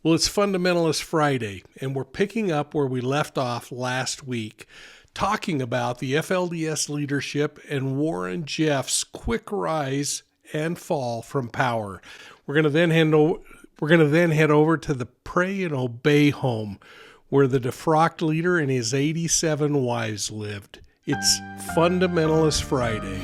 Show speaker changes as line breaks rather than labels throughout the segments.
Well, it's Fundamentalist Friday, and we're picking up where we left off last week, talking about the FLDS leadership and Ruland Jeffs' quick rise and fall from power. We're going to then head over to the Pray and Obey home, where the defrocked leader and his 87 wives lived. It's Fundamentalist Friday.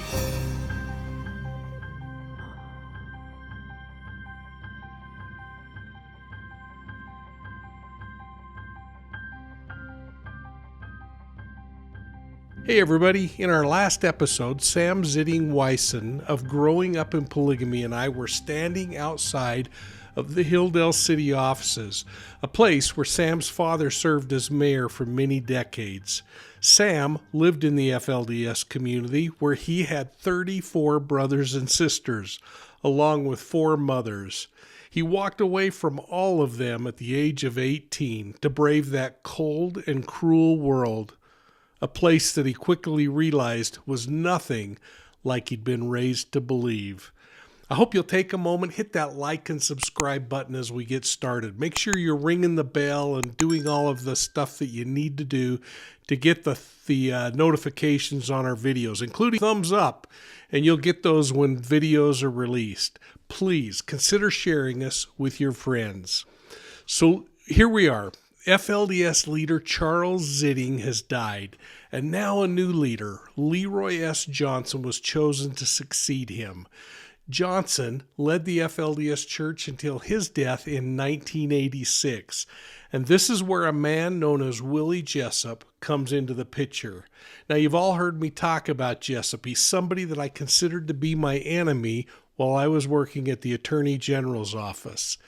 Hey everybody, in our last episode, Sam Zitting-Wyson of Growing Up in Polygamy and I were standing outside of the Hilldale City offices, a place where Sam's father served as mayor for many decades. Sam lived in the FLDS community where he had 34 brothers and sisters, along with 4 mothers. He walked away from all of them at the age of 18 to brave that cold and cruel world. A place that he quickly realized was nothing like he'd been raised to believe. I hope you'll take a moment, hit that like and subscribe button as we get started. Make sure you're ringing the bell and doing all of the stuff that you need to do to get the notifications on our videos, including thumbs up, and you'll get those when videos are released. Please consider sharing us with your friends. So here we are. FLDS leader Charles Zitting has died, and now a new leader, Leroy S. Johnson, was chosen to succeed him. Johnson led the FLDS Church until his death in 1986, and this is where a man known as Willie Jessup comes into the picture. Now, you've all heard me talk about Jessup. He's somebody that I considered to be my enemy while I was working at the Attorney General's office.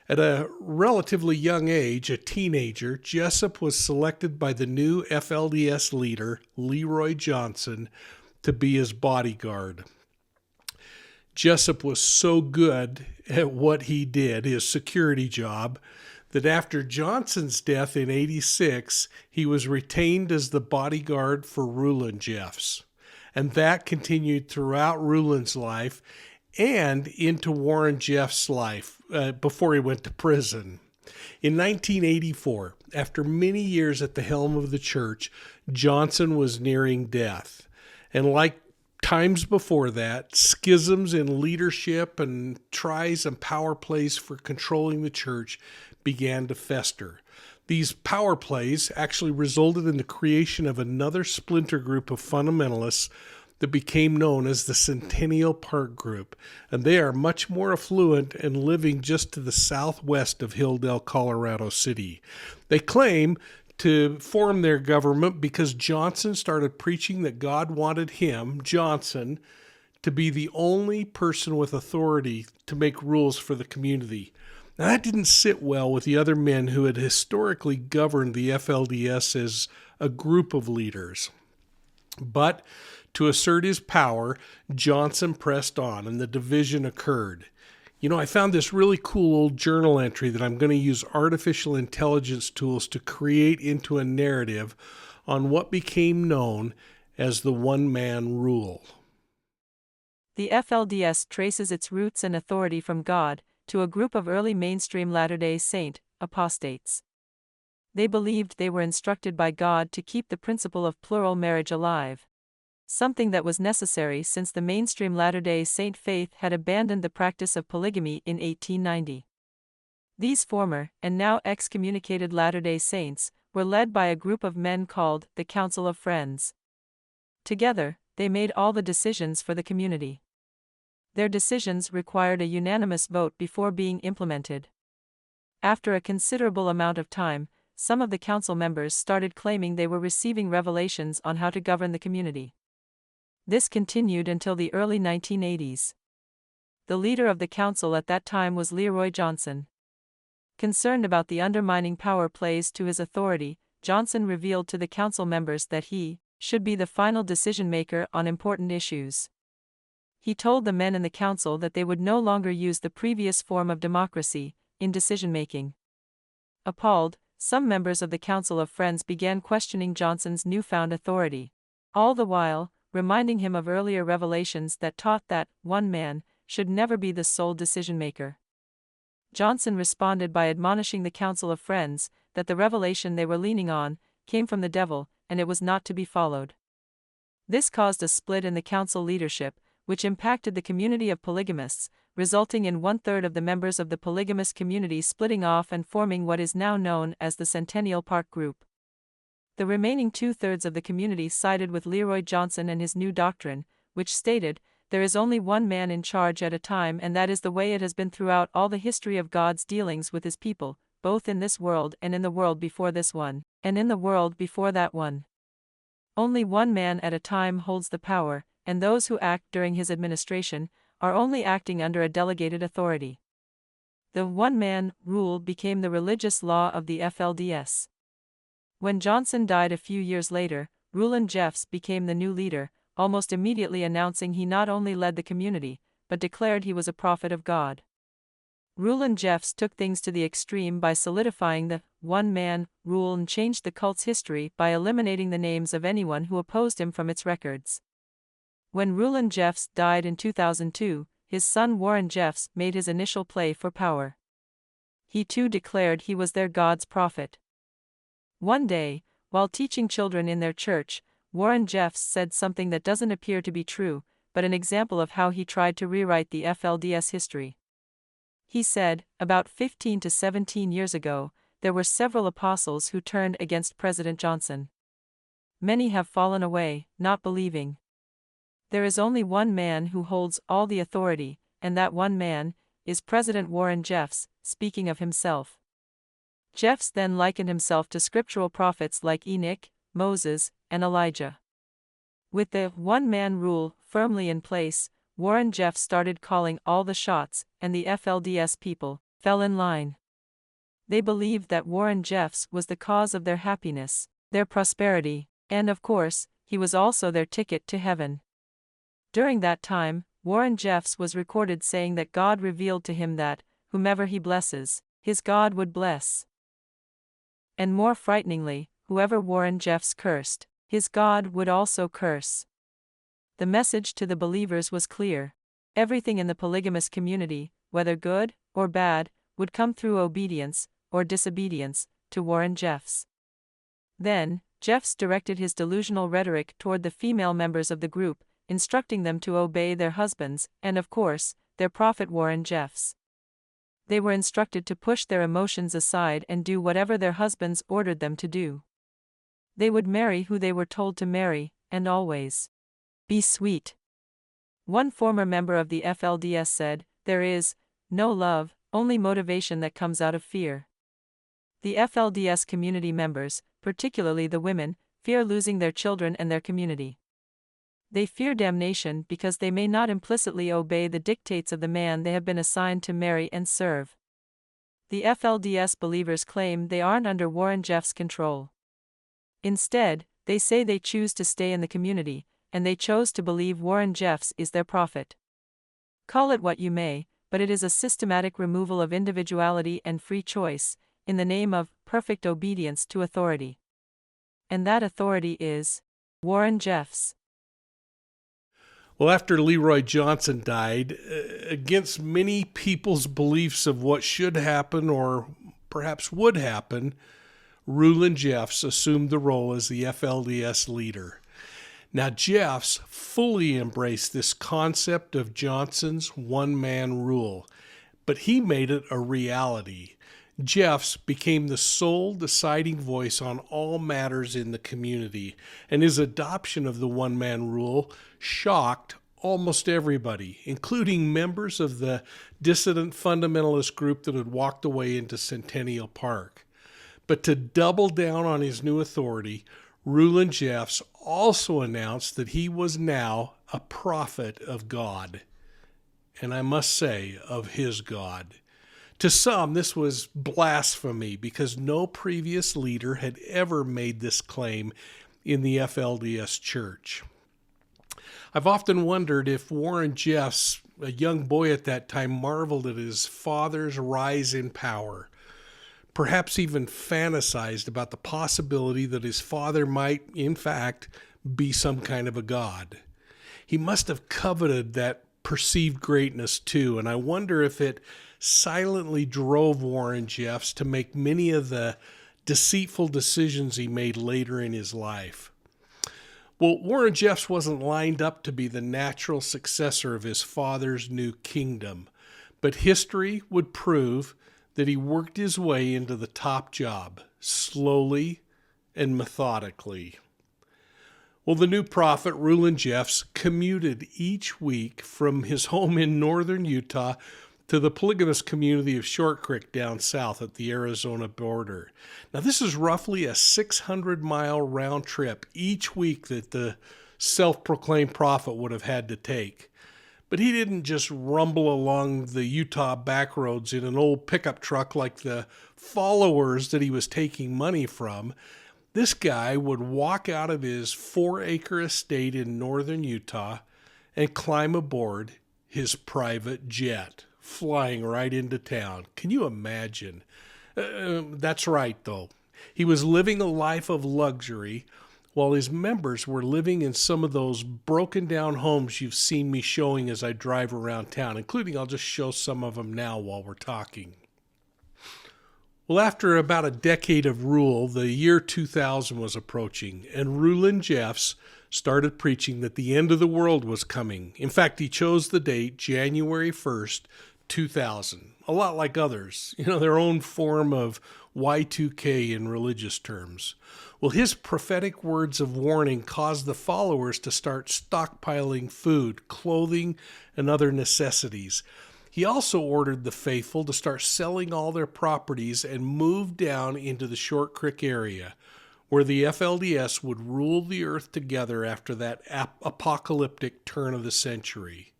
At a relatively young age, a teenager, Jessup was selected by the new FLDS leader, Leroy Johnson, to be his bodyguard. Jessup was so good at what he did, his security job, that after Johnson's death in '86, he was retained as the bodyguard for Ruland Jeffs. And that continued throughout Ruland's life and into Ruland Jeffs' life before he went to prison. In 1984, after many years at the helm of the church, Johnson was nearing death. And like times before that, schisms in leadership and tries and power plays for controlling the church began to fester. These power plays actually resulted in the creation of another splinter group of fundamentalists that became known as the Centennial Park Group, and they are much more affluent and living just to the southwest of Hilldale, Colorado City. They claim to form their government because Johnson started preaching that God wanted him, Johnson, to be the only person with authority to make rules for the community. Now, that didn't sit well with the other men who had historically governed the FLDS as a group of leaders. But to assert his power, Johnson pressed on, and the division occurred. You know, I found this really cool old journal entry that I'm going to use artificial intelligence tools to create into a narrative on what became known as the one-man rule.
The FLDS traces its roots and authority from God to a group of early mainstream Latter-day Saint apostates. They believed they were instructed by God to keep the principle of plural marriage alive, something that was necessary since the mainstream Latter-day Saint faith had abandoned the practice of polygamy in 1890. These former, and now excommunicated Latter-day Saints, were led by a group of men called the Council of Friends. Together, they made all the decisions for the community. Their decisions required a unanimous vote before being implemented. After a considerable amount of time, some of the council members started claiming they were receiving revelations on how to govern the community. This continued until the early 1980s. The leader of the council at that time was Leroy Johnson. Concerned about the undermining power plays to his authority, Johnson revealed to the council members that he should be the final decision-maker on important issues. He told the men in the council that they would no longer use the previous form of democracy in decision-making. Appalled, some members of the Council of Friends began questioning Johnson's newfound authority, all the while reminding him of earlier revelations that taught that one man should never be the sole decision-maker. Johnson responded by admonishing the Council of Friends that the revelation they were leaning on came from the devil, and it was not to be followed. This caused a split in the council leadership, which impacted the community of polygamists, resulting in 1/3 of the members of the polygamist community splitting off and forming what is now known as the Centennial Park Group. The remaining 2/3 of the community sided with Leroy Johnson and his new doctrine, which stated, "There is only one man in charge at a time, and that is the way it has been throughout all the history of God's dealings with his people, both in this world and in the world before this one, and in the world before that one. Only one man at a time holds the power, and those who act during his administration are only acting under a delegated authority." The one-man rule became the religious law of the FLDS. When Johnson died a few years later, Ruland Jeffs became the new leader, almost immediately announcing he not only led the community, but declared he was a prophet of God. Ruland Jeffs took things to the extreme by solidifying the one-man rule and changed the cult's history by eliminating the names of anyone who opposed him from its records. When Ruland Jeffs died in 2002, his son Warren Jeffs made his initial play for power. He too declared he was their God's prophet. One day, while teaching children in their church, Warren Jeffs said something that doesn't appear to be true, but an example of how he tried to rewrite the FLDS history. He said, "About 15 to 17 years ago, there were several apostles who turned against President Johnson. Many have fallen away, not believing. There is only one man who holds all the authority, and that one man is President Warren Jeffs," speaking of himself. Jeffs then likened himself to scriptural prophets like Enoch, Moses, and Elijah. With the one-man rule firmly in place, Warren Jeffs started calling all the shots, and the FLDS people fell in line. They believed that Warren Jeffs was the cause of their happiness, their prosperity, and of course, he was also their ticket to heaven. During that time, Warren Jeffs was recorded saying that God revealed to him that, whomever he blesses, his God would bless. And more frighteningly, whoever Warren Jeffs cursed, his God would also curse. The message to the believers was clear. Everything in the polygamous community, whether good or bad, would come through obedience, or disobedience, to Warren Jeffs. Then, Jeffs directed his delusional rhetoric toward the female members of the group, instructing them to obey their husbands, and of course, their prophet Warren Jeffs. They were instructed to push their emotions aside and do whatever their husbands ordered them to do. They would marry who they were told to marry, and always be sweet. One former member of the FLDS said, "There is no love, only motivation that comes out of fear." The FLDS community members, particularly the women, fear losing their children and their community. They fear damnation because they may not implicitly obey the dictates of the man they have been assigned to marry and serve. The FLDS believers claim they aren't under Warren Jeffs' control. Instead, they say they choose to stay in the community, and they chose to believe Warren Jeffs is their prophet. Call it what you may, but it is a systematic removal of individuality and free choice, in the name of perfect obedience to authority. And that authority is Warren Jeffs.
Well, after Leroy Johnson died, against many people's beliefs of what should happen or perhaps would happen, Ruland Jeffs assumed the role as the FLDS leader. Now, Jeffs fully embraced this concept of Johnson's one-man rule, but he made it a reality. Jeffs became the sole deciding voice on all matters in the community, and his adoption of the one-man rule shocked almost everybody, including members of the dissident fundamentalist group that had walked away into Centennial Park. But to double down on his new authority, Ruland Jeffs also announced that he was now a prophet of God, and I must say, of his God. To some, this was blasphemy because no previous leader had ever made this claim in the FLDS Church. I've often wondered if Warren Jeffs, a young boy at that time, marveled at his father's rise in power, perhaps even fantasized about the possibility that his father might, in fact, be some kind of a god. He must have coveted that perceived greatness too, and I wonder if it silently drove Warren Jeffs to make many of the deceitful decisions he made later in his life. Well, Warren Jeffs wasn't lined up to be the natural successor of his father's new kingdom, but history would prove that he worked his way into the top job, slowly and methodically. Well, the new prophet, Ruland Jeffs, commuted each week from his home in northern Utah to the polygamist community of Short Creek down south at the Arizona border. Now, this is roughly a 600-mile round trip each week that the self-proclaimed prophet would have had to take. But he didn't just rumble along the Utah backroads in an old pickup truck like the followers that he was taking money from. This guy would walk out of his 4-acre estate in northern Utah and climb aboard his private jet, flying right into town. Can you imagine? That's right, though. He was living a life of luxury while his members were living in some of those broken down homes you've seen me showing as I drive around town, including I'll just show some of them now while we're talking. Well, after about a decade of rule, the year 2000 was approaching, and Ruland Jeffs started preaching that the end of the world was coming. In fact, he chose the date, January 1st, 2000, a lot like others, their own form of Y2K in religious terms. Well, his prophetic words of warning caused the followers to start stockpiling food, clothing, and other necessities. He also ordered the faithful to start selling all their properties and move down into the Short Creek area, where the FLDS would rule the earth together after that apocalyptic turn of the century.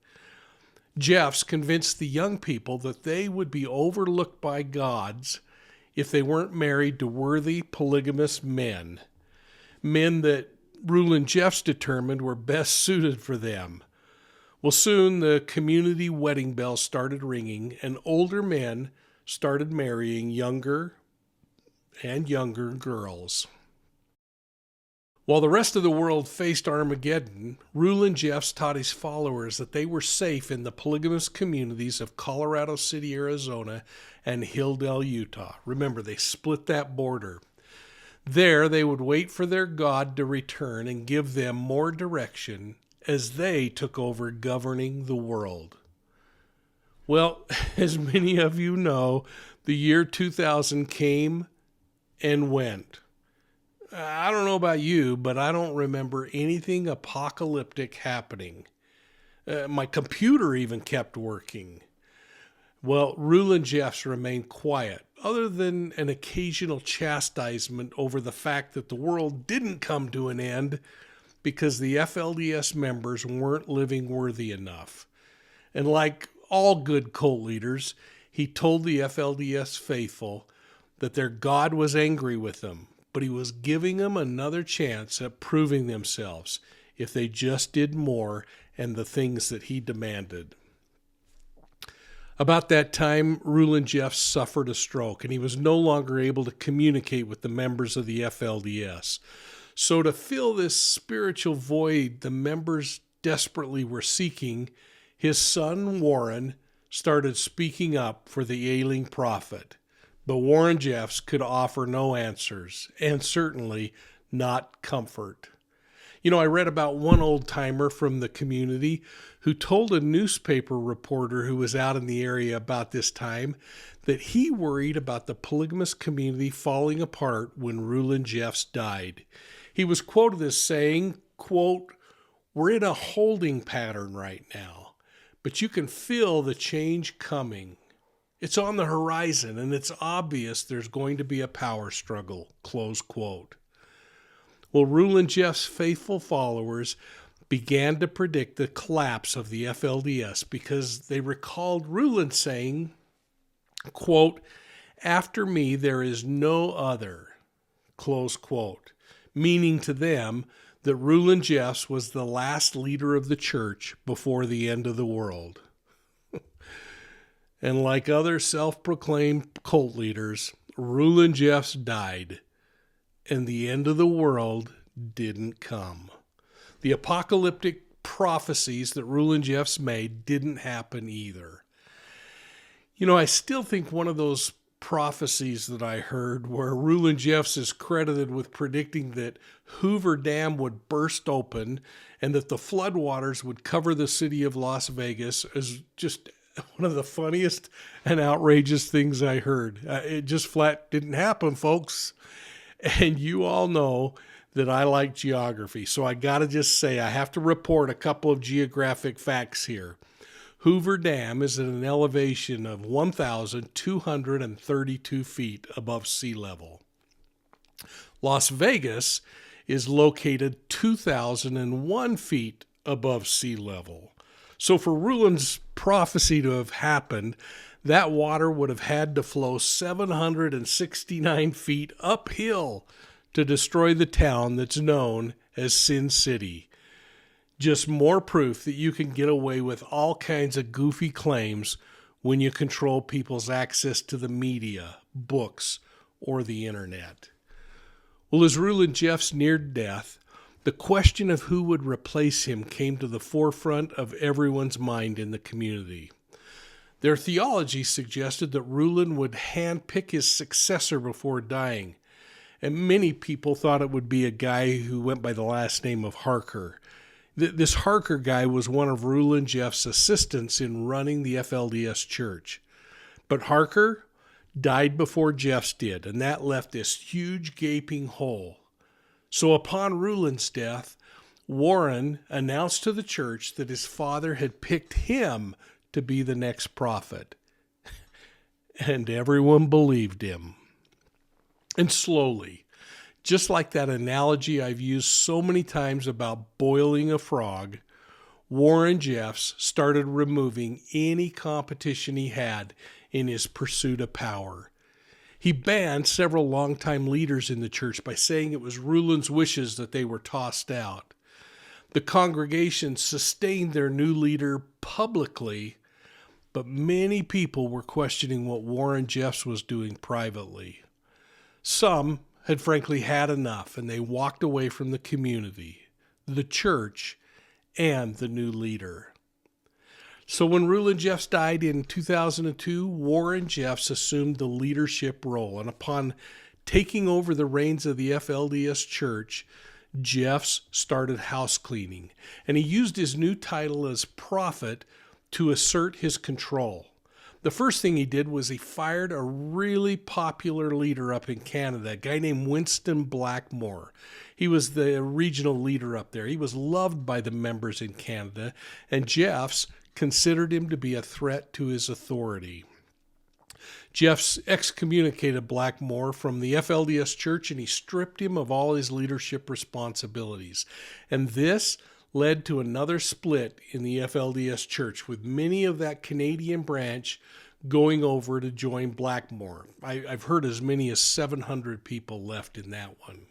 Jeffs convinced the young people that they would be overlooked by gods if they weren't married to worthy polygamous men that Ruland Jeffs determined were best suited for them. Well, soon the community wedding bell started ringing, and older men started marrying younger and younger girls. While the rest of the world faced Armageddon, Ruland Jeffs taught his followers that they were safe in the polygamous communities of Colorado City, Arizona, and Hilldale, Utah. Remember, they split that border. There, they would wait for their God to return and give them more direction as they took over governing the world. Well, as many of you know, the year 2000 came and went. I don't know about you, but I don't remember anything apocalyptic happening. My computer even kept working. Well, Ruland Jeffs remained quiet, other than an occasional chastisement over the fact that the world didn't come to an end because the FLDS members weren't living worthy enough. And like all good cult leaders, he told the FLDS faithful that their God was angry with them, but he was giving them another chance at proving themselves if they just did more and the things that he demanded. About that time, Ruland Jeffs suffered a stroke, and he was no longer able to communicate with the members of the FLDS. So to fill this spiritual void the members desperately were seeking, his son Warren started speaking up for the ailing prophet. But Warren Jeffs could offer no answers, and certainly not comfort. I read about one old-timer from the community who told a newspaper reporter who was out in the area about this time that he worried about the polygamous community falling apart when Ruland Jeffs died. He was quoted as saying, quote, "We're in a holding pattern right now, but you can feel the change coming. It's on the horizon, and it's obvious there's going to be a power struggle," close quote. Well, Ruland Jeffs' faithful followers began to predict the collapse of the FLDS because they recalled Ruland saying, quote, "After me there is no other," close quote, meaning to them that Ruland Jeffs was the last leader of the church before the end of the world. And like other self-proclaimed cult leaders, Ruland Jeffs died, and the end of the world didn't come. The apocalyptic prophecies that Ruland Jeffs made didn't happen either. You know, I still think one of those prophecies that I heard where Ruland Jeffs is credited with predicting that Hoover Dam would burst open and that the floodwaters would cover the city of Las Vegas is just one of the funniest and outrageous things I heard. It just flat didn't happen, folks. And you all know that I like geography, so I got to just say I have to report a couple of geographic facts here. Hoover Dam is at an elevation of 1,232 feet above sea level. Las Vegas is located 2,001 feet above sea level. So for Ruland's prophecy to have happened, that water would have had to flow 769 feet uphill to destroy the town that's known as Sin City. Just more proof that you can get away with all kinds of goofy claims when you control people's access to the media, books, or the internet. Well, as Ruland Jeffs neared death, the question of who would replace him came to the forefront of everyone's mind in the community. Their theology suggested that Ruland would handpick his successor before dying, and many people thought it would be a guy who went by the last name of Harker. This Harker guy was one of Ruland Jeffs' assistants in running the FLDS church. But Harker died before Jeffs did, and that left this huge gaping hole. So upon Ruland's death, Warren announced to the church that his father had picked him to be the next prophet. And everyone believed him. And slowly, just like that analogy I've used so many times about boiling a frog, Warren Jeffs started removing any competition he had in his pursuit of power. He banned several longtime leaders in the church by saying it was Ruland's wishes that they were tossed out. The congregation sustained their new leader publicly, but many people were questioning what Warren Jeffs was doing privately. Some had frankly had enough, and they walked away from the community, the church, and the new leader. So when Ruland Jeffs died in 2002, Warren Jeffs assumed the leadership role, and upon taking over the reins of the FLDS church, Jeffs started house cleaning, and he used his new title as prophet to assert his control. The first thing he did was he fired a really popular leader up in Canada, a guy named Winston Blackmore. He was the regional leader up there. He was loved by the members in Canada, and Jeffs considered him to be a threat to his authority. Jeffs excommunicated Blackmore from the FLDS church, and he stripped him of all his leadership responsibilities. And this led to another split in the FLDS church, with many of that Canadian branch going over to join Blackmore. I've heard as many as 700 people left in that one.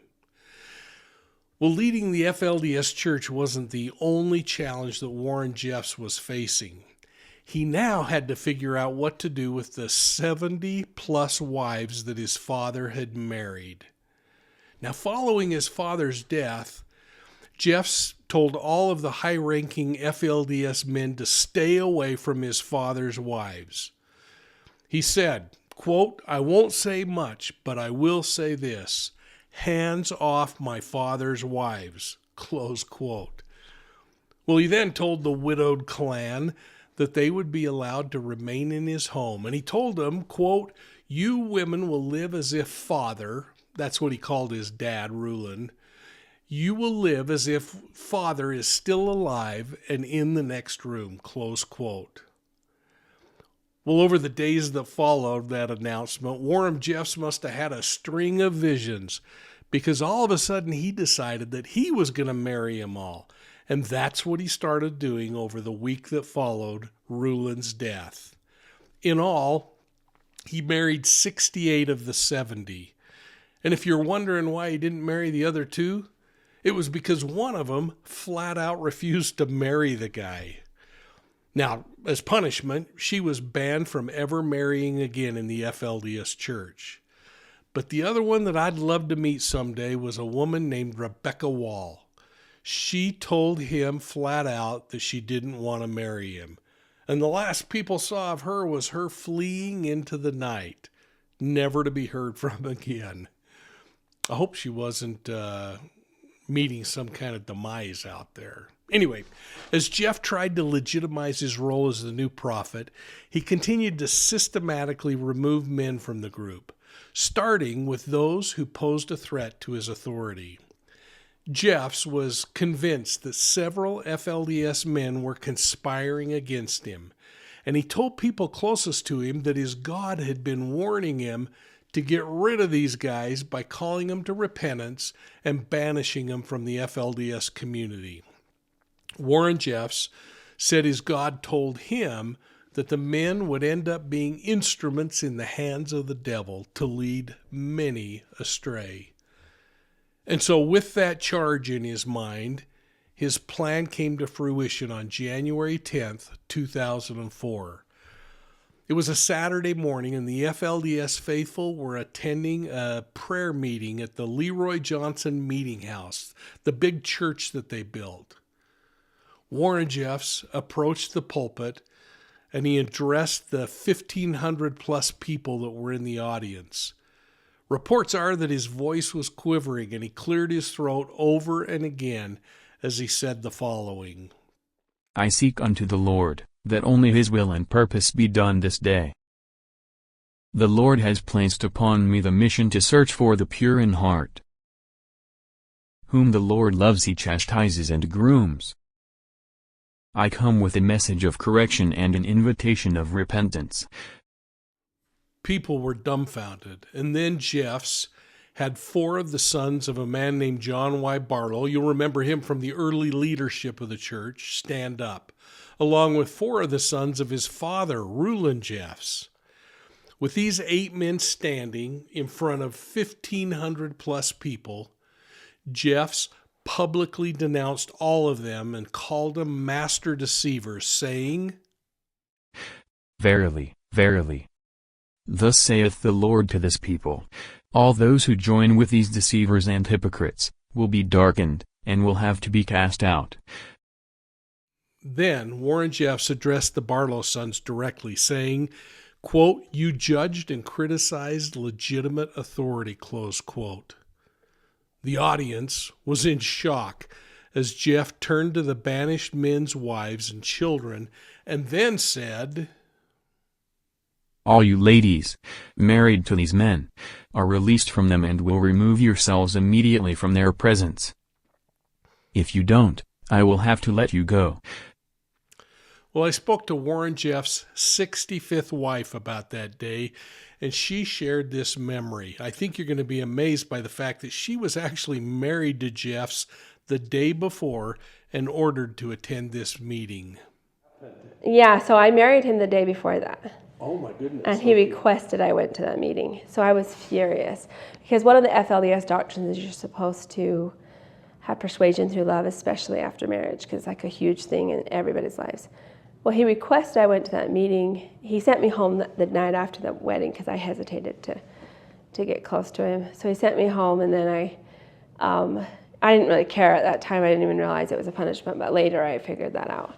Well, leading the FLDS church wasn't the only challenge that Warren Jeffs was facing. He now had to figure out what to do with the 70-plus wives that his father had married. Now, following his father's death, Jeffs told all of the high-ranking FLDS men to stay away from his father's wives. He said, quote, "I won't say much, but I will say this. Hands off my father's wives," close quote. Well, he then told the widowed clan that they would be allowed to remain in his home. And he told them, quote, "You women will live as if father," that's what he called his dad, Ruland, "you will live as if father is still alive and in the next room," close quote. Well, over the days that followed that announcement, Warren Jeffs must have had a string of visions, because all of a sudden he decided that he was going to marry them all. And that's what he started doing over the week that followed Ruland's death. In all, he married 68 of the 70. And if you're wondering why he didn't marry the other two, it was because one of them flat out refused to marry the guy. Now, as punishment, she was banned from ever marrying again in the FLDS church. But the other one that I'd love to meet someday was a woman named Rebecca Wall. She told him flat out that she didn't want to marry him. And the last people saw of her was her fleeing into the night, never to be heard from again. I hope she wasn't meeting some kind of demise out there. Anyway, as Jeff tried to legitimize his role as the new prophet, he continued to systematically remove men from the group, starting with those who posed a threat to his authority. Jeffs was convinced that several FLDS men were conspiring against him, and he told people closest to him that his God had been warning him to get rid of these guys by calling them to repentance and banishing them from the FLDS community. Ruland Jeffs said his God told him that the men would end up being instruments in the hands of the devil to lead many astray. And so with that charge in his mind, his plan came to fruition on January 10th, 2004. It was a Saturday morning, and the FLDS faithful were attending a prayer meeting at the Leroy Johnson Meeting House, the big church that they built. Ruland Jeffs approached the pulpit, and he addressed the 1,500 plus people that were in the audience. Reports are that his voice was quivering, and he cleared his throat over and again as he said the following.
I seek unto the Lord, that only his will and purpose be done this day. The Lord has placed upon me the mission to search for the pure in heart. Whom the Lord loves he chastises and grooms. I come with a message of correction and an invitation of repentance.
People were dumbfounded, and then Jeffs had 4 of the sons of a man named John Y. Barlow, you'll remember him from the early leadership of the church, stand up, along with 4 of the sons of his father, Ruland Jeffs. With these 8 men standing in front of 1,500 plus people, Jeffs publicly denounced all of them and called them master deceivers, saying,
Verily, verily. Thus saith the Lord to this people, all those who join with these deceivers and hypocrites, will be darkened, and will have to be cast out.
Then Ruland Jeffs addressed the Barlow sons directly, saying, quote, you judged and criticized legitimate authority, close quote. The audience was in shock as Jeff turned to the banished men's wives and children and then said,
all you ladies, married to these men, are released from them and will remove yourselves immediately from their presence. If you don't, I will have to let you go.
Well, I spoke to Ruland Jeffs' 65th wife about that day, and she shared this memory. I think you're going to be amazed by the fact that she was actually married to Jeffs the day before and ordered to attend this meeting.
Yeah, so I married him the day before that.
Oh my goodness.
And he requested I went to that meeting. So I was furious. Because one of the FLDS doctrines is you're supposed to have persuasion through love, especially after marriage, because it's like a huge thing in everybody's lives. Well, he requested I went to that meeting. He sent me home the night after the wedding because I hesitated to get close to him. So he sent me home, and then I didn't really care at that time. I didn't even realize it was a punishment, but later I figured that out.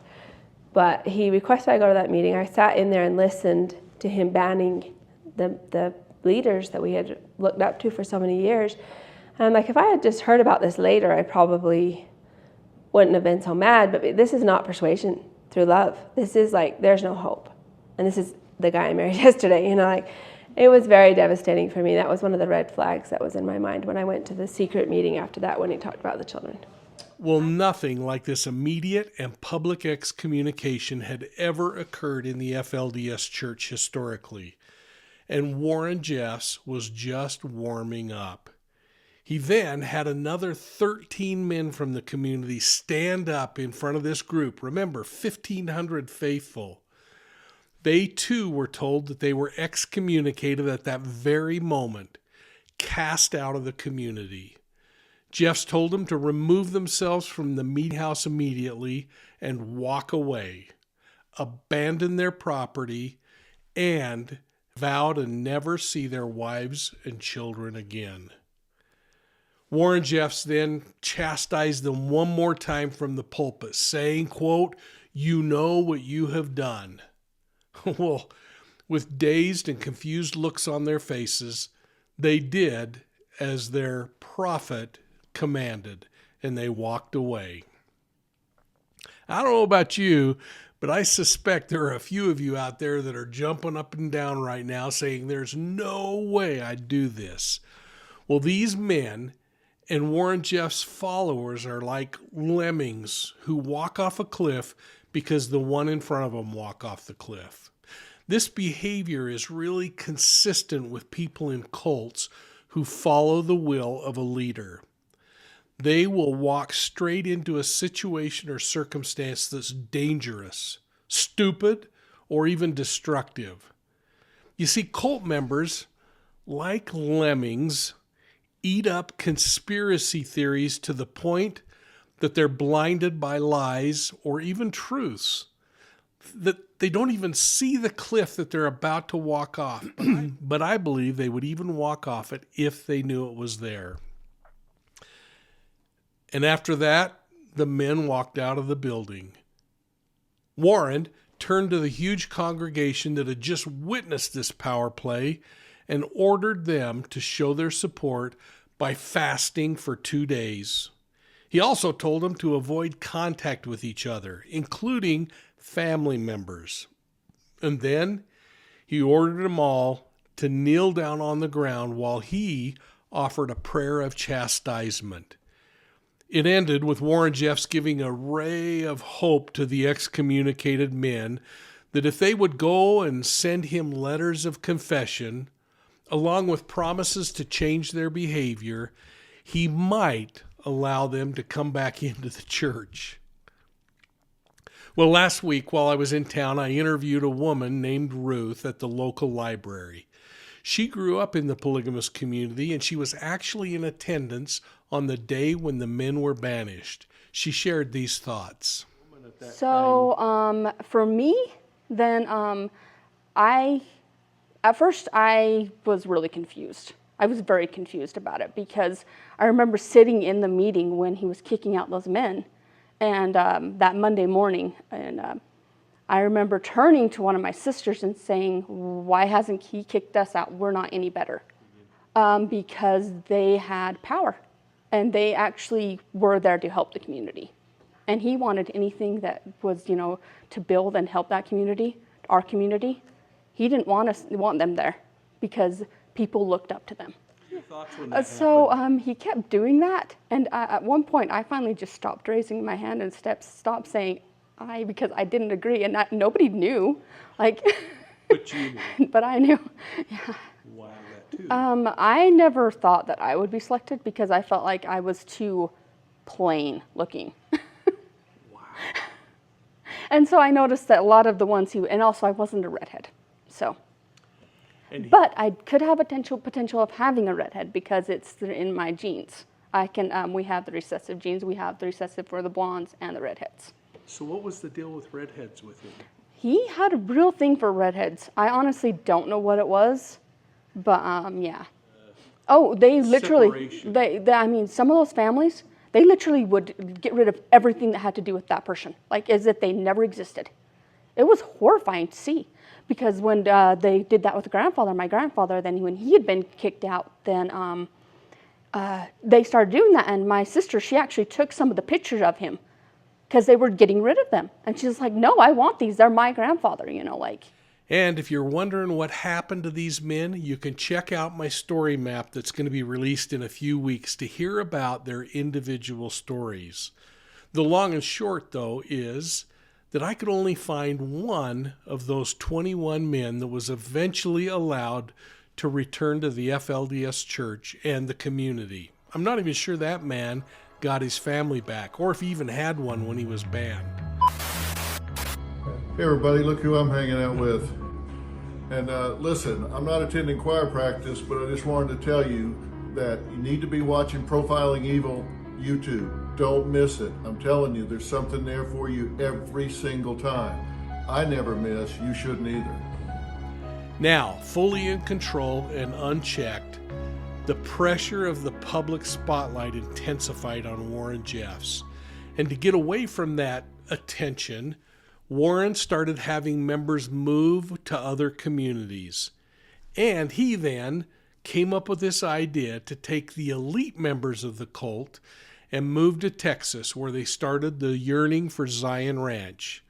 But he requested I go to that meeting. I sat in there and listened to him banning the leaders that we had looked up to for so many years. And I'm like, if I had just heard about this later, I probably wouldn't have been so mad. But this is not persuasion through love. This is like, there's no hope. And this is the guy I married yesterday. You know, like, it was very devastating for me. That was one of the red flags that was in my mind when I went to the secret meeting after that when he talked about the children.
Well, nothing like this immediate and public excommunication had ever occurred in the FLDS church historically. And Ruland Jeffs was just warming up. He then had another 13 men from the community stand up in front of this group. Remember, 1,500 faithful. They too were told that they were excommunicated at that very moment, cast out of the community. Jeffs told them to remove themselves from the meeting house immediately and walk away, abandon their property, and vow to never see their wives and children again. Warren Jeffs then chastised them one more time from the pulpit, saying, quote, "You know what you have done." Well, with dazed and confused looks on their faces, they did as their prophet commanded, and they walked away. I don't know about you, but I suspect there are a few of you out there that are jumping up and down right now saying there's no way I'd do this. Well, these men and Warren Jeffs' followers are like lemmings who walk off a cliff because the one in front of them walk off the cliff. This behavior is really consistent with people in cults who follow the will of a leader. They will walk straight into a situation or circumstance that's dangerous, stupid, or even destructive. You see, cult members, like lemmings, eat up conspiracy theories to the point that they're blinded by lies or even truths, that they don't even see the cliff that they're about to walk off. But I believe they would even walk off it if they knew it was there. And after that, the men walked out of the building. Warren turned to the huge congregation that had just witnessed this power play and ordered them to show their support by fasting for 2 days. He also told them to avoid contact with each other, including family members. And then he ordered them all to kneel down on the ground while he offered a prayer of chastisement. It ended with Warren Jeffs giving a ray of hope to the excommunicated men that if they would go and send him letters of confession, along with promises to change their behavior, he might allow them to come back into the church. Well, last week while I was in town, I interviewed a woman named Ruth at the local library. She grew up in the polygamist community, and she was actually in attendance on the day when the men were banished. She shared these thoughts.
So for me, then at first I was really confused. I was very confused about it because I remember sitting in the meeting when he was kicking out those men, and that Monday morning, and I remember turning to one of my sisters and saying, "Why hasn't he kicked us out? We're not any better." Because they had power, and they actually were there to help the community. And he wanted anything that was, to build and help that community, our community. He didn't want them there because people looked up to them.
Your thoughts when that happened?
He kept doing that, and at one point I finally just stopped raising my hand and stopped saying I, because I didn't agree, and nobody knew, like.
But you knew.
But I knew. Yeah.
Wow, that too.
I never thought that I would be selected because I felt like I was too plain looking.
Wow.
And so I noticed that a lot of the ones and also I wasn't a redhead, so. But I could have potential of having a redhead because it's in my genes. We have the recessive genes. We have the recessive for the blondes and the redheads.
So what was the deal with redheads with him?
He had a real thing for redheads. I honestly don't know what it was, but yeah. They literally, some of those families, they literally would get rid of everything that had to do with that person, like as if they never existed. It was horrifying to see, because when they did that with my grandfather, then when he had been kicked out, then they started doing that, and my sister, she actually took some of the pictures of him, because they were getting rid of them. And she's like, "No, I want these. They're my grandfather," like.
And if you're wondering what happened to these men, you can check out my story map that's going to be released in a few weeks to hear about their individual stories. The long and short, though, is that I could only find one of those 21 men that was eventually allowed to return to the FLDS church and the community. I'm not even sure that man got his family back, or if he even had one when he was banned.
Hey everybody, look who I'm hanging out with. And listen, I'm not attending choir practice, but I just wanted to tell you that you need to be watching Profiling Evil YouTube. Don't miss it. I'm telling you, there's something there for you every single time. I never miss, you shouldn't either.
Now, fully in control and unchecked, the pressure of the public spotlight intensified on Warren Jeffs. And to get away from that attention, Warren started having members move to other communities. And he then came up with this idea to take the elite members of the cult and move to Texas, where they started the Yearning for Zion Ranch.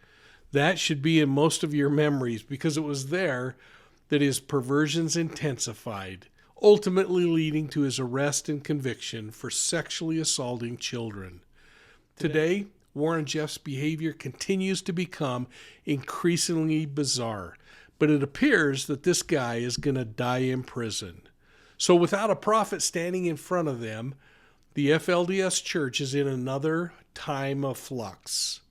That should be in most of your memories, because it was there that his perversions intensified, ultimately leading to his arrest and conviction for sexually assaulting children. Today, Warren Jeffs' behavior continues to become increasingly bizarre, but it appears that this guy is going to die in prison. So without a prophet standing in front of them, the FLDS Church is in another time of flux.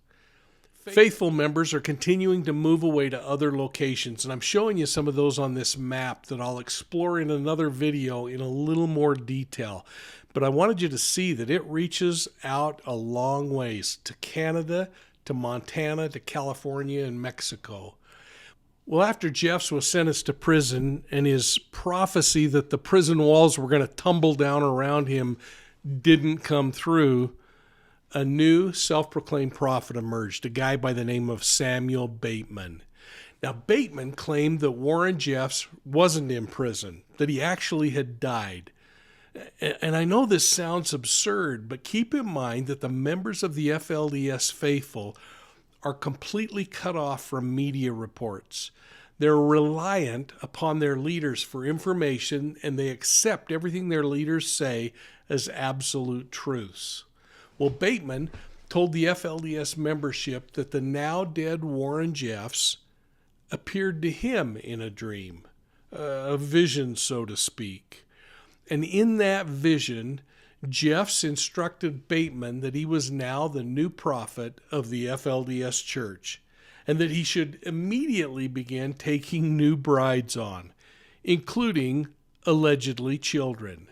Faithful members are continuing to move away to other locations, and I'm showing you some of those on this map that I'll explore in another video in a little more detail. But I wanted you to see that it reaches out a long ways to Canada, to Montana, to California, and Mexico. Well, after Jeffs was sentenced to prison and his prophecy that the prison walls were going to tumble down around him didn't come through, a new self-proclaimed prophet emerged, a guy by the name of Samuel Bateman. Now, Bateman claimed that Warren Jeffs wasn't in prison, that he actually had died. And I know this sounds absurd, but keep in mind that the members of the FLDS faithful are completely cut off from media reports. They're reliant upon their leaders for information, and they accept everything their leaders say as absolute truths. Well, Bateman told the FLDS membership that the now dead Warren Jeffs appeared to him in a dream, a vision, so to speak. And in that vision, Jeffs instructed Bateman that he was now the new prophet of the FLDS Church, and that he should immediately begin taking new brides on, including allegedly children.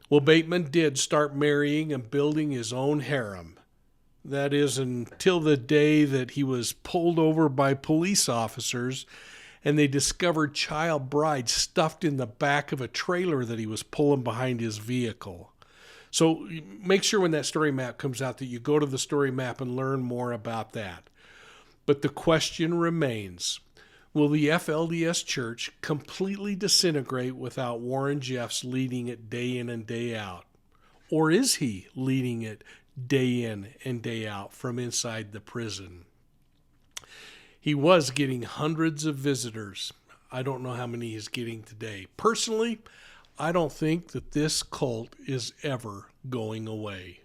Well, Bateman did start marrying and building his own harem. That is, until the day that he was pulled over by police officers and they discovered child brides stuffed in the back of a trailer that he was pulling behind his vehicle. So make sure when that story map comes out that you go to the story map and learn more about that. But the question remains, will the FLDS Church completely disintegrate without Warren Jeffs leading it day in and day out? Or is he leading it day in and day out from inside the prison? He was getting hundreds of visitors. I don't know how many he's getting today. Personally, I don't think that this cult is ever going away.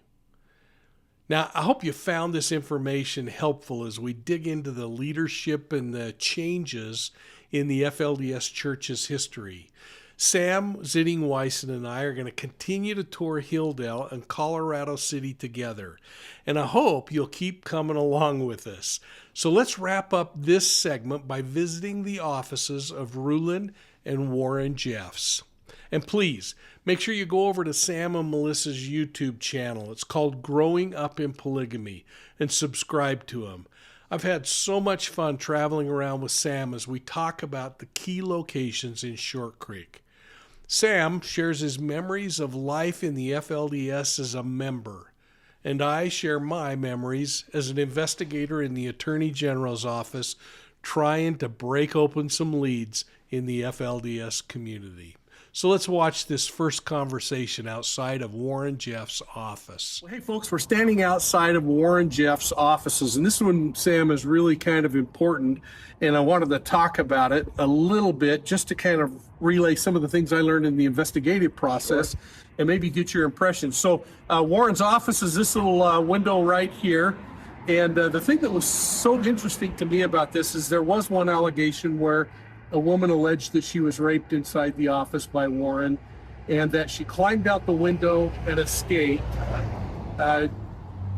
Now, I hope you found this information helpful as we dig into the leadership and the changes in the FLDS Church's history. Sam Zitting-Weissen and I are going to continue to tour Hilldale and Colorado City together, and I hope you'll keep coming along with us. So let's wrap up this segment by visiting the offices of Ruland and Warren Jeffs. And please, make sure you go over to Sam and Melissa's YouTube channel. It's called Growing Up in Polygamy, and subscribe to them. I've had so much fun traveling around with Sam as we talk about the key locations in Short Creek. Sam shares his memories of life in the FLDS as a member, and I share my memories as an investigator in the Attorney General's office trying to break open some leads in the FLDS community. So let's watch this first conversation outside of Warren Jeffs' office. Well, hey, folks, we're standing outside of Warren Jeffs' offices, and this one, Sam, is really kind of important, and I wanted to talk about it a little bit just to kind of relay some of the things I learned in the investigative process and maybe get your impressions. So Warren's office is this little window right here, and the thing that was so interesting to me about this is there was one allegation where a woman alleged that she was raped inside the office by Warren and that she climbed out the window and escaped and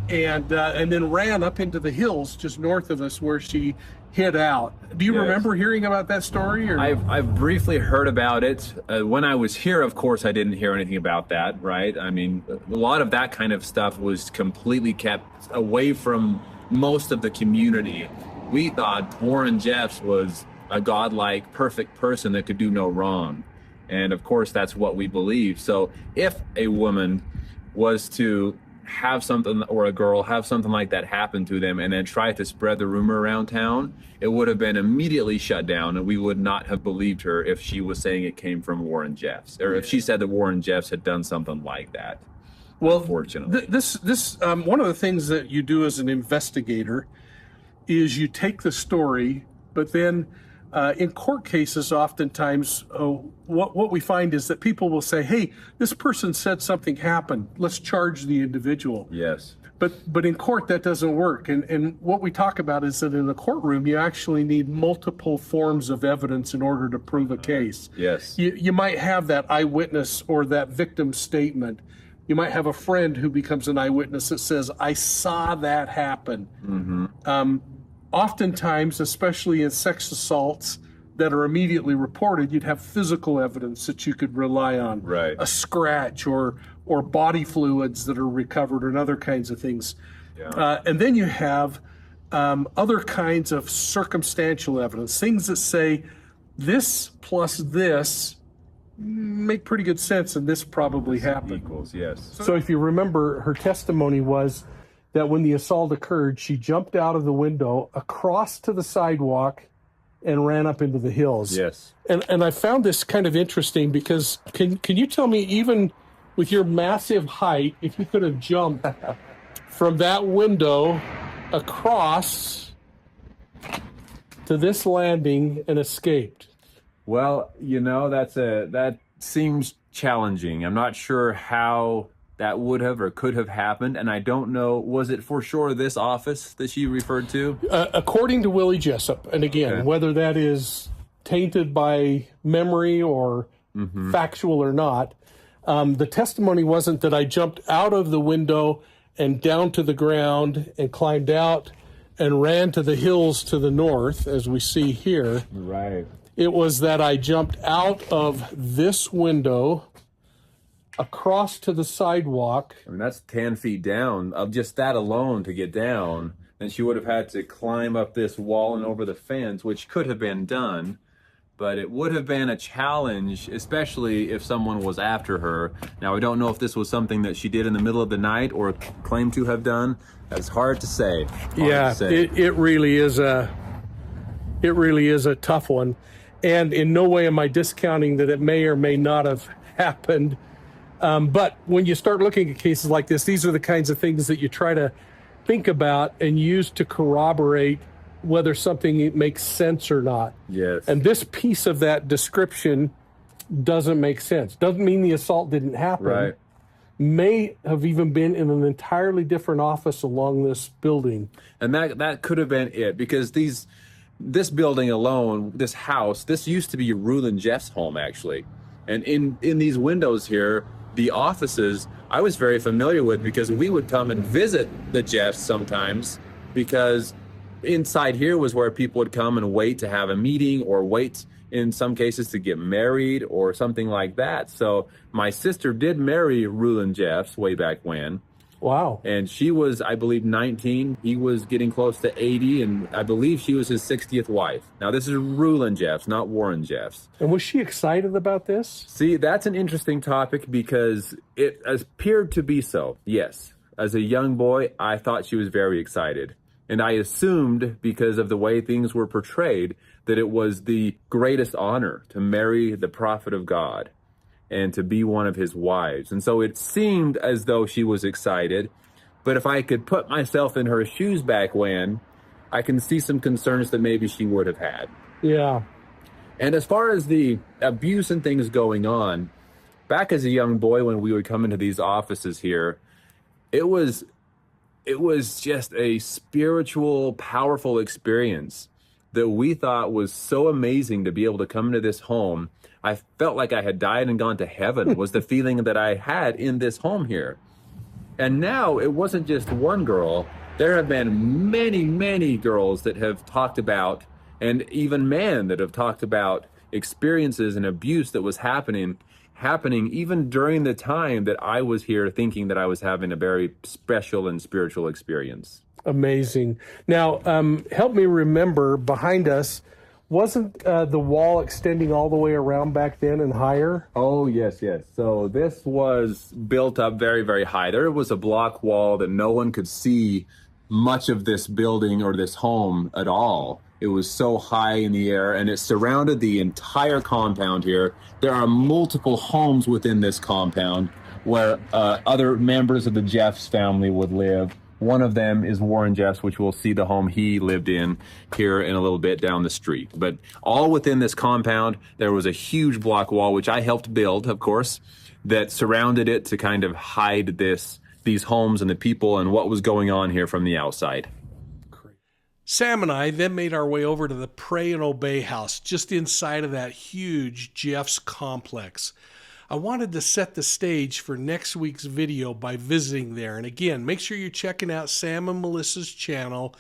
then ran up into the hills just north of us where she hid out. Do you remember hearing about that story? Or?
I've briefly heard about it. When I was here, of course, I didn't hear anything about that, right? I mean, a lot of that kind of stuff was completely kept away from most of the community. We thought Warren Jeffs was a godlike, perfect person that could do no wrong. And of course, that's what we believe. So if a woman was to have something, or a girl have something like that happen to them and then try to spread the rumor around town, it would have been immediately shut down, and we would not have believed her if she was saying it came from Ruland Jeffs, or if she said that Ruland Jeffs had done something like that.
Well,
unfortunately,
this one of the things that you do as an investigator is you take the story, but then in court cases, oftentimes, what we find is that people will say, "Hey, this person said something happened. Let's charge the individual."
yes.
But in court, that doesn't work. And what we talk about is that in a courtroom, you actually need multiple forms of evidence in order to prove a case.
Yes.
You might have that eyewitness or that victim statement. You might have a friend who becomes an eyewitness that says, "I saw that happen."
Mm-hmm.
Oftentimes, especially in sex assaults that are immediately reported, you'd have physical evidence that you could rely on.
Right.
A scratch or body fluids that are recovered and other kinds of things.
Yeah.
And then you have other kinds of circumstantial evidence, things that say this plus this make pretty good sense, and this probably happened.
Equals, yes.
So if you remember, her testimony was that when the assault occurred, she jumped out of the window across to the sidewalk and ran up into the hills.
Yes.
And I found this kind of interesting because can you tell me, even with your massive height, if you could have jumped from that window across to this landing and escaped?
Well, that seems challenging. I'm not sure how that would have or could have happened, and I don't know, was it for sure this office that she referred to?
According to Willie Jessup, and again,
Okay.
whether that is tainted by memory or factual or not, the testimony wasn't that I jumped out of the window and down to the ground and climbed out and ran to the hills to the north, as we see here.
Right.
It was that I jumped out of this window across to the sidewalk.
I mean, that's 10 feet down. Of just that alone to get down, then she would have had to climb up this wall and over the fence, which could have been done, but it would have been a challenge, especially if someone was after her. Now, I don't know if this was something that she did in the middle of the night or claimed to have done. That's hard to say.
It really is a tough one. And in no way am I discounting that it may or may not have happened. But when you start looking at cases like this, these are the kinds of things that you try to think about and use to corroborate whether something makes sense or not.
Yes.
And this piece of that description doesn't make sense. Doesn't mean the assault didn't happen.
Right.
May have even been in an entirely different office along this building.
And that could have been it, because this building alone, this house, this used to be Ruland Jeffs' home, actually. And in these windows here, the offices I was very familiar with, because we would come and visit the Jeffs sometimes, because inside here was where people would come and wait to have a meeting, or wait in some cases to get married or something like that. So my sister did marry Ruland Jeffs way back when.
Wow.
And she was, I believe, 19. He was getting close to 80, and I believe she was his 60th wife. Now, this is Ruland Jeffs, not Warren Jeffs.
And was she excited about this?
See, that's an interesting topic, because it appeared to be so, yes. As a young boy, I thought she was very excited. And I assumed, because of the way things were portrayed, that it was the greatest honor to marry the prophet of God and to be one of his wives. And so it seemed as though she was excited. But if I could put myself in her shoes back when, I can see some concerns that maybe she would have had.
Yeah.
And as far as the abuse and things going on, back as a young boy when we would come into these offices here, it was just a spiritual, powerful experience that we thought was so amazing to be able to come into this home. I felt like I had died and gone to heaven was the feeling that I had in this home here. And now it wasn't just one girl. There have been many, many girls that have talked about, and even men that have talked about experiences and abuse that was happening even during the time that I was here, thinking that I was having a very special and spiritual experience.
Amazing. Now, help me remember, behind us, Wasn't the wall extending all the way around back then and higher?
Oh, yes, yes. So this was built up very, very high. There was a block wall that no one could see much of this building or this home at all. It was so high in the air, and it surrounded the entire compound here. There are multiple homes within this compound where other members of the Jeffs family would live. One of them is Warren Jeffs, which we'll see the home he lived in here in a little bit down the street. But all within this compound, there was a huge block wall, which I helped build, of course, that surrounded it to kind of hide these homes and the people and what was going on here from the outside.
Sam and I then made our way over to the Pray and Obey house, just inside of that huge Jeffs complex. I wanted to set the stage for next week's video by visiting there. And again, make sure you're checking out Sam and Melissa's channel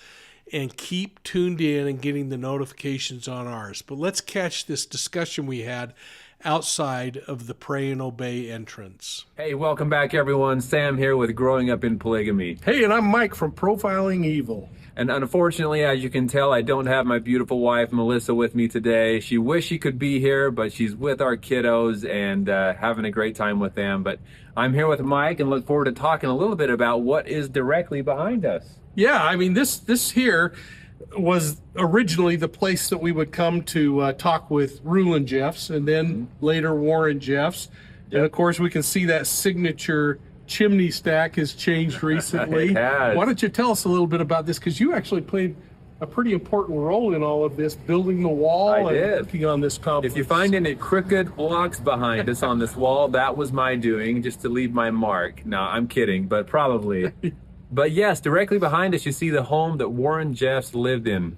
and keep tuned in and getting the notifications on ours. But let's catch this discussion we had outside of the Pray and Obey entrance.
Hey, welcome back, everyone. Sam here with Growing Up in Polygamy.
Hey, and I'm Mike from Profiling Evil.
And unfortunately, as you can tell, I don't have my beautiful wife, Melissa, with me today. She wished she could be here, but she's with our kiddos and having a great time with them. But I'm here with Mike and look forward to talking a little bit about what is directly behind us.
Yeah, I mean, this here was originally the place that we would come to talk with Ruland Jeffs and then later Warren Jeffs. Yep. And of course, we can see that signature chimney stack has changed recently.
It has.
Why don't you tell us a little bit about this? Because you actually played a pretty important role in all of this, building the wall and working on this complex.
If you find any crooked blocks behind us on this wall, that was my doing, just to leave my mark. No, I'm kidding, but probably. But yes, directly behind us, you see the home that Warren Jeffs lived in.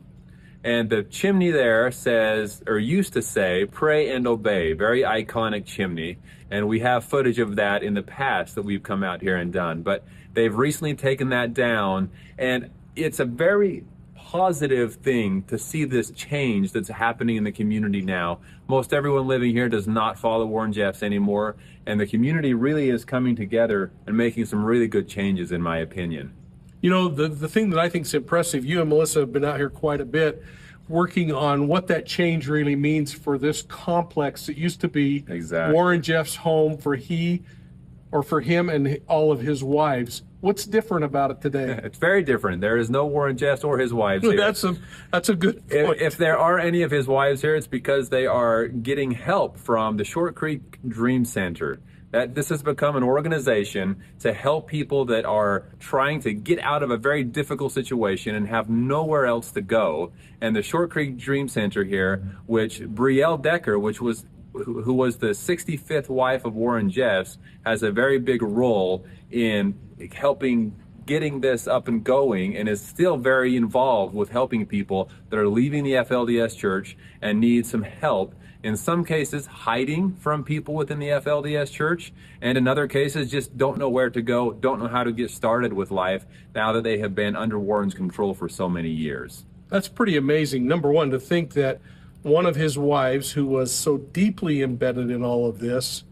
And the chimney there says, or used to say, Pray and Obey. Very iconic chimney. And we have footage of that in the past that we've come out here and done. But they've recently taken that down. And it's a very positive thing to see this change that's happening in the community now. Most everyone living here does not follow Warren Jeffs anymore. And the community really is coming together and making some really good changes, in my opinion.
You know, the thing that I think is impressive, you and Melissa have been out here quite a bit working on what that change really means for this complex. It used to be Warren Jeffs' home for him and all of his wives. What's different about it today?
It's very different. There is no Warren Jeffs or his wives here.
That's a good point.
If there are any of his wives here, it's because they are getting help from the Short Creek Dream Center. This has become an organization to help people that are trying to get out of a very difficult situation and have nowhere else to go. And the Short Creek Dream Center here, which Brielle Decker, who was the 65th wife of Warren Jeffs, has a very big role in helping getting this up and going, and is still very involved with helping people that are leaving the FLDS church and need some help. In some cases, hiding from people within the FLDS church, and in other cases, just don't know where to go, don't know how to get started with life now that they have been under Warren's control for so many years.
That's pretty amazing. Number one, to think that one of his wives, who was so deeply embedded in all of this,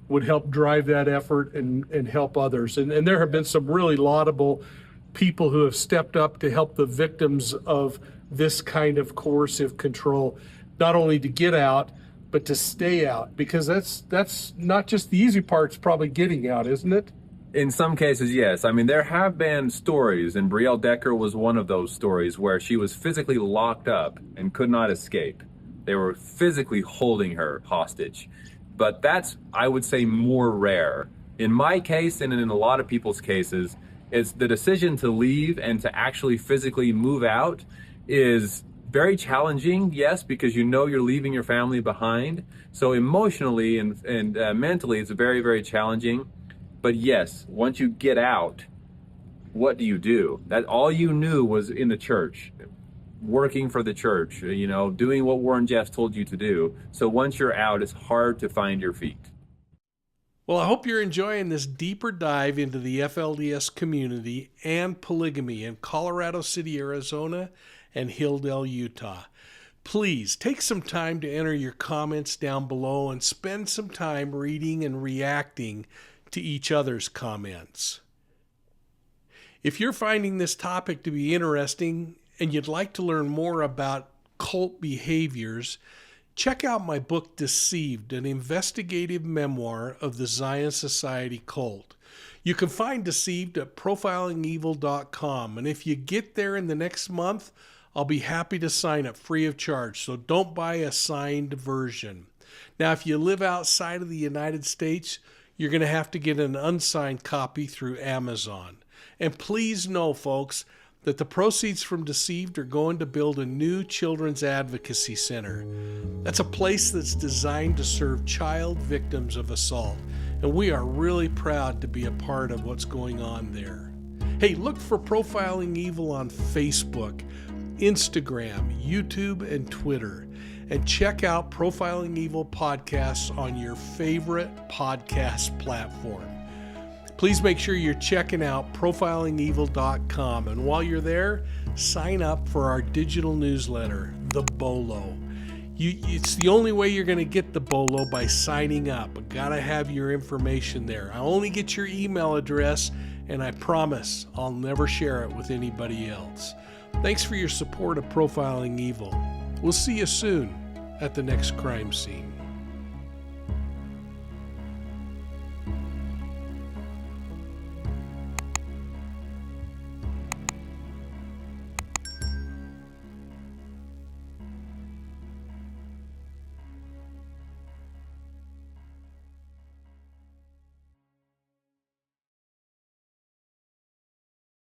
would help drive that effort and help others. And there have been some really laudable people who have stepped up to help the victims of this kind of coercive control, not only to get out, but to stay out, because that's not just the easy part, it's probably getting out, isn't it?
In some cases, yes. I mean, there have been stories, and Brielle Decker was one of those stories, where she was physically locked up and could not escape. They were physically holding her hostage. But that's, I would say, more rare. In my case, and in a lot of people's cases, it's the decision to leave and to actually physically move out is very challenging, yes, because you know you're leaving your family behind. So emotionally and mentally, it's very, very challenging. But yes, once you get out, what do you do? That all you knew was in the church, working for the church, you know, doing what Warren Jeffs told you to do. So once you're out, it's hard to find your feet.
Well, I hope you're enjoying this deeper dive into the FLDS community and polygamy in Colorado City, Arizona, and Hilldale, Utah. Please take some time to enter your comments down below and spend some time reading and reacting to each other's comments. If you're finding this topic to be interesting and you'd like to learn more about cult behaviors, check out my book Deceived, an investigative memoir of the Zion Society cult. You can find Deceived at profilingevil.com, and if you get there in the next month, I'll be happy to sign it free of charge, so don't buy a signed version. Now, if you live outside of the United States, you're going to have to get an unsigned copy through Amazon. And please know, folks, that the proceeds from Deceived are going to build a new children's advocacy center. That's a place that's designed to serve child victims of assault, and we are really proud to be a part of what's going on there. Hey, look for Profiling Evil on Facebook, Instagram, YouTube, and Twitter. And check out Profiling Evil podcasts on your favorite podcast platform. Please make sure you're checking out profilingevil.com. And while you're there, sign up for our digital newsletter, The Bolo. It's the only way you're going to get the Bolo, by signing up. I gotta have your information there. I only get your email address, and I promise I'll never share it with anybody else. Thanks for your support of Profiling Evil. We'll see you soon at the next crime scene.